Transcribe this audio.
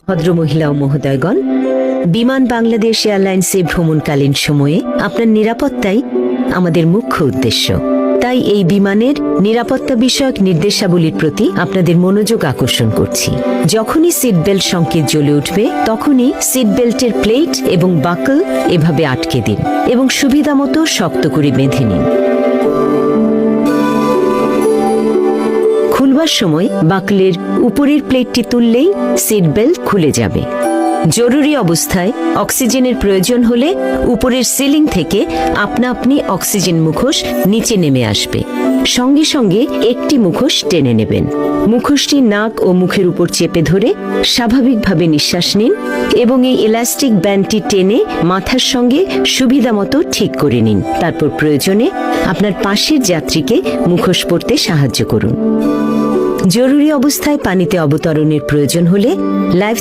ভদ্রমহিলা ও মহোদয়গণ, বিমান বাংলাদেশ এয়ারলাইন্সে ভ্রমণকালীন সময়ে আপনার নিরাপত্তাই আমাদের মুখ্য উদ্দেশ্য। তাই এই বিমানের নিরাপত্তা বিষয়ক নির্দেশাবলীর প্রতি আপনাদের মনোযোগ আকর্ষণ করছি। যখনই সিট বেল্ট সংকেত জ্বলে উঠবে তখনই সিট বেল্টের প্লেট এবং বাকল এভাবে আটকে দিন এবং সুবিধামতো শক্ত করে বেঁধে নিন। খুলবার সময় বাকলের উপরের প্লেটটি তুললেই সিট বেল্ট খুলে যাবে। জরুরি অবস্থায় অক্সিজেনের প্রয়োজন হলে উপরের সিলিং থেকে আপনা আপনি অক্সিজেন মুখোশ নিচে নেমে আসবে। সঙ্গে সঙ্গে একটি মুখোশ টেনে নেবেন। মুখোশটি নাক ও মুখের উপর চেপে ধরে স্বাভাবিকভাবে নিঃশ্বাস নিন এবং এই ইলাস্টিক ব্যান্ডটি টেনে মাথার সঙ্গে সুবিধামতো ঠিক করে নিন। তারপর প্রয়োজনে আপনার পাশের যাত্রীকে মুখোশ পরতে সাহায্য করুন। জরুরি অবস্থায় পানিতে অবতরণের প্রয়োজন হলে লাইফ